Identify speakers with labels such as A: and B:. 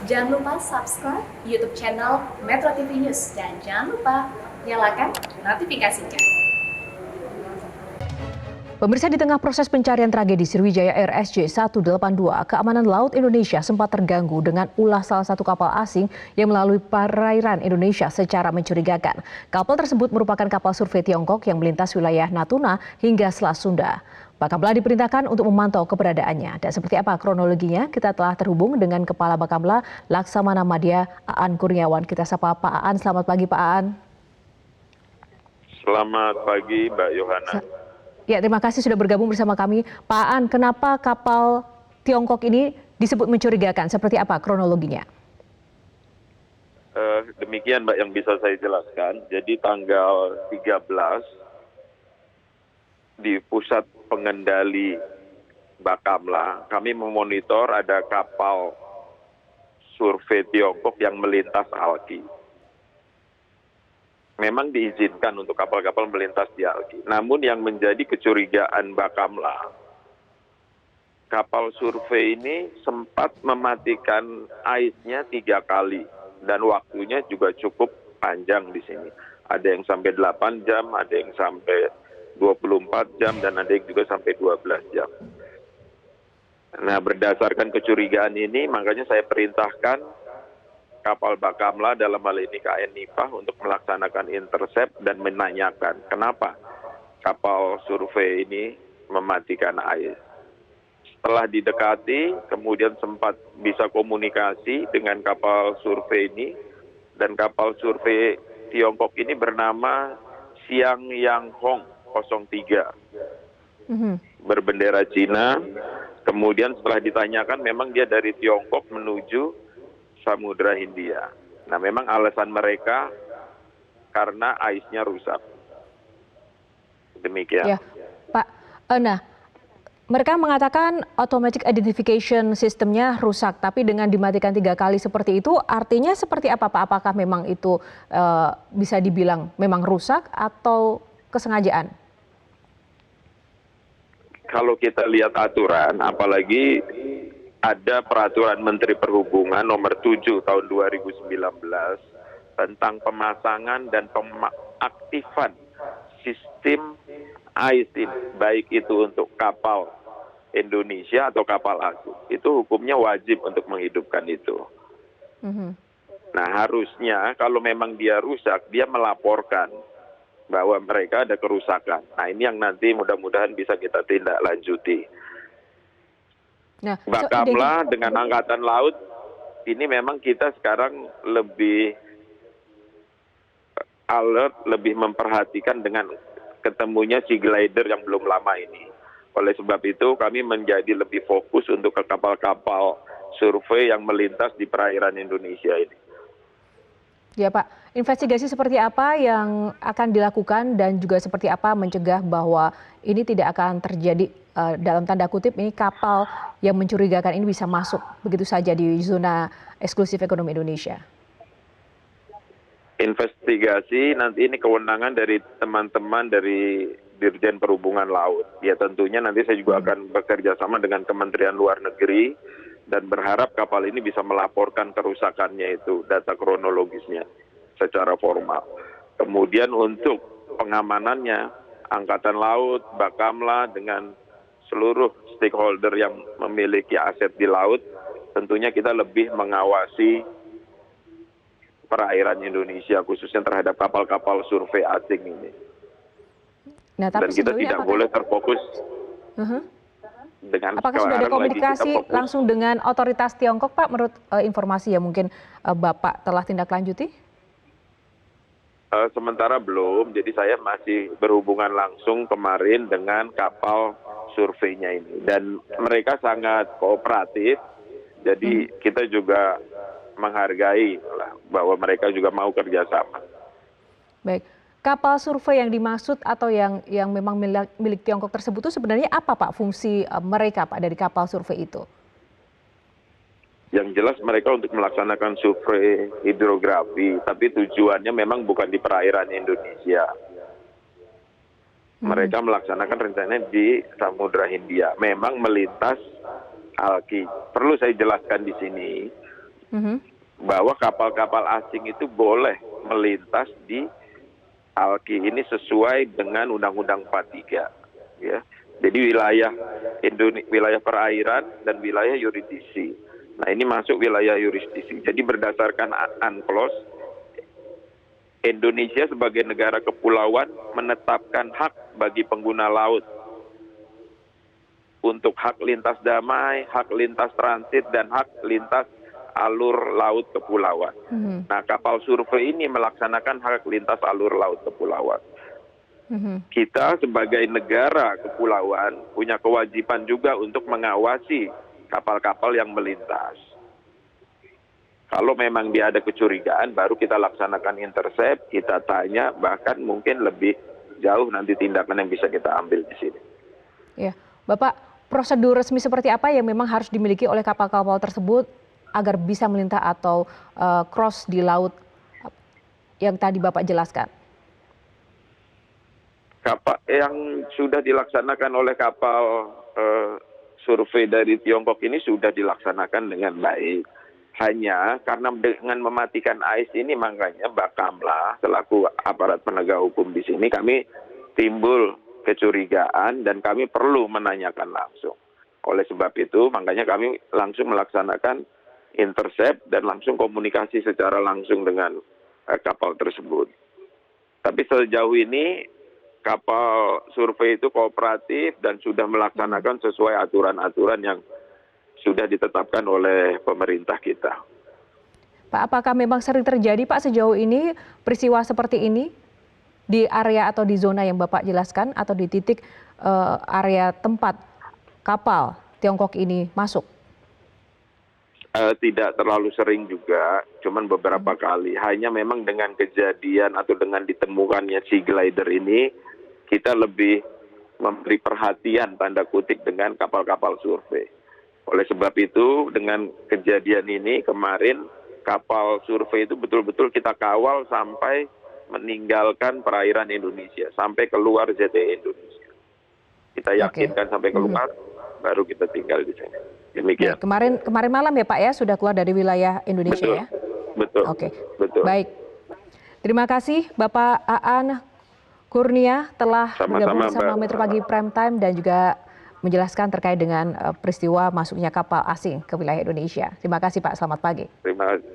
A: Jangan lupa subscribe YouTube channel Metro TV News dan jangan lupa nyalakan notifikasinya.
B: Pemirsa, di tengah proses pencarian tragedi Sriwijaya Air SJ182, keamanan laut Indonesia sempat terganggu dengan ulah salah satu kapal asing yang melalui perairan Indonesia secara mencurigakan. Kapal tersebut merupakan kapal survei Tiongkok yang melintas wilayah Natuna hingga Selat Sunda. Bakamla diperintahkan untuk memantau keberadaannya. Dan seperti apa kronologinya, kita telah terhubung dengan Kepala Bakamla Laksamana Madya Aan Kurniawan. Kita sapa Pak Aan. Selamat pagi Pak Aan.
C: Selamat pagi Mbak Yohana.
B: Ya, terima kasih sudah bergabung bersama kami. Pak Aan, kenapa kapal Tiongkok ini disebut mencurigakan? Seperti apa kronologinya?
C: Demikian Mbak yang bisa saya jelaskan. Jadi tanggal 13 di pusat pengendali Bakamla, kami memonitor ada kapal survei Tiongkok yang melintas Alki. Memang diizinkan untuk kapal-kapal melintas di Alki. Namun yang menjadi kecurigaan Bakamla, kapal survei ini sempat mematikan AIS-nya 3 kali dan waktunya juga cukup panjang di sini. Ada yang sampai 8 jam, ada yang sampai 24 jam, dan ada yang juga sampai 12 jam. Nah, berdasarkan kecurigaan ini, makanya saya perintahkan kapal Bakamla dalam hal ini KN Nipah untuk melaksanakan intercept dan menanyakan kenapa kapal survei ini mematikan AIS. Setelah didekati, kemudian sempat bisa komunikasi dengan kapal survei ini, dan kapal survei Tiongkok ini bernama Siang Yang Hong 03, berbendera Cina. Kemudian setelah ditanyakan memang dia dari Tiongkok menuju Samudra Hindia. Nah, memang alasan mereka karena AIS-nya rusak. Demikian.
B: Ya, Pak. Nah, mereka mengatakan automatic identification sistemnya rusak, tapi dengan dimatikan 3 kali seperti itu, artinya seperti apa Pak? Apakah memang itu bisa dibilang memang rusak atau kesengajaan?
C: Kalau kita lihat aturan, apalagi ada peraturan Menteri Perhubungan nomor 7 tahun 2019 tentang pemasangan dan pengaktifan sistem AIS, baik itu untuk kapal Indonesia atau kapal asing. Itu hukumnya wajib untuk menghidupkan itu. Nah, harusnya kalau memang dia rusak, dia melaporkan bahwa mereka ada kerusakan. Nah, ini yang nanti mudah-mudahan bisa kita tindak lanjuti. Nah, Bakamla dengan Angkatan Laut ini memang kita sekarang lebih alert, lebih memperhatikan dengan ketemunya sea glider yang belum lama ini. Oleh sebab itu kami menjadi lebih fokus untuk ke kapal-kapal survei yang melintas di perairan Indonesia ini.
B: Ya Pak, investigasi seperti apa yang akan dilakukan dan juga seperti apa mencegah bahwa ini tidak akan terjadi dalam tanda kutip ini kapal yang mencurigakan ini bisa masuk begitu saja di zona eksklusif ekonomi Indonesia?
C: Investigasi nanti ini kewenangan dari teman-teman dari Dirjen Perhubungan Laut. Ya tentunya nanti saya juga akan bekerja sama dengan Kementerian Luar Negeri dan berharap kapal ini bisa melaporkan kerusakannya itu, data kronologisnya secara formal. Kemudian untuk pengamanannya, Angkatan Laut, Bakamla dengan seluruh stakeholder yang memiliki aset di laut, tentunya kita lebih mengawasi perairan Indonesia, khususnya terhadap kapal-kapal survei asing ini.
B: Nah, tapi
C: dan kita tidak boleh terfokus dengan
B: apakah sudah ada komunikasi langsung dengan otoritas Tiongkok Pak, menurut informasi yang mungkin Bapak telah tindak lanjuti?
C: Sementara belum, jadi saya masih berhubungan langsung kemarin dengan kapal surveinya ini. Dan mereka sangat kooperatif, jadi kita juga menghargai bahwa mereka juga mau kerjasama.
B: Baik, kapal survei yang dimaksud atau yang memang milik Tiongkok tersebut itu sebenarnya apa Pak fungsi mereka Pak dari kapal survei itu?
C: Yang jelas mereka untuk melaksanakan survei hidrografi, tapi tujuannya memang bukan di perairan Indonesia. Mereka melaksanakan rencananya di Samudra Hindia, memang melintas Alki. Perlu saya jelaskan di sini,
B: Mhm.
C: bahwa kapal-kapal asing itu boleh melintas di Alki ini sesuai dengan Undang-Undang 43, ya. Jadi wilayah perairan dan wilayah yurisdiksi. Nah, ini masuk wilayah yurisdiksi. Jadi berdasarkan UNCLOS, Indonesia sebagai negara kepulauan menetapkan hak bagi pengguna laut untuk hak lintas damai, hak lintas transit, dan hak lintas alur laut kepulauan. Nah, kapal survei ini melaksanakan hak lintas alur laut kepulauan. Kita sebagai negara kepulauan punya kewajiban juga untuk mengawasi kapal-kapal yang melintas. Kalau memang dia ada kecurigaan, baru kita laksanakan intercept, kita tanya, bahkan mungkin lebih jauh nanti tindakan yang bisa kita ambil di sini.
B: Ya, Bapak, prosedur resmi seperti apa yang memang harus dimiliki oleh kapal-kapal tersebut agar bisa melintas atau cross di laut yang tadi Bapak jelaskan?
C: Kapal yang sudah dilaksanakan oleh kapal survei dari Tiongkok ini sudah dilaksanakan dengan baik. Hanya karena dengan mematikan AIS ini, makanya Bakamla selaku aparat penegak hukum di sini kami timbul kecurigaan dan kami perlu menanyakan langsung. Oleh sebab itu, makanya kami langsung melaksanakan intercept dan langsung komunikasi secara langsung dengan kapal tersebut. Tapi sejauh ini kapal survei itu kooperatif dan sudah melaksanakan sesuai aturan-aturan yang sudah ditetapkan oleh pemerintah kita.
B: Pak, apakah memang sering terjadi Pak sejauh ini peristiwa seperti ini di area atau di zona yang Bapak jelaskan atau di titik area tempat kapal Tiongkok ini masuk?
C: Tidak terlalu sering juga, cuman beberapa kali. Hanya memang dengan kejadian atau dengan ditemukannya Sea Glider ini, kita lebih memberi perhatian tanda kutip dengan kapal-kapal survei. Oleh sebab itu, dengan kejadian ini kemarin kapal survei itu betul-betul kita kawal sampai meninggalkan perairan Indonesia, sampai keluar ZTE Indonesia. Kita yakinkan sampai keluar, baru kita tinggal di sini. Demikian.
B: Kemarin malam ya Pak ya, sudah keluar dari wilayah Indonesia ya?
C: Betul.
B: Oke.
C: Betul.
B: Baik. Terima kasih Bapak Aan Kurnia telah bergabung bersama Metro Pagi Prime Time dan juga menjelaskan terkait dengan peristiwa masuknya kapal asing ke wilayah Indonesia. Terima kasih Pak, selamat pagi.
C: Terima kasih.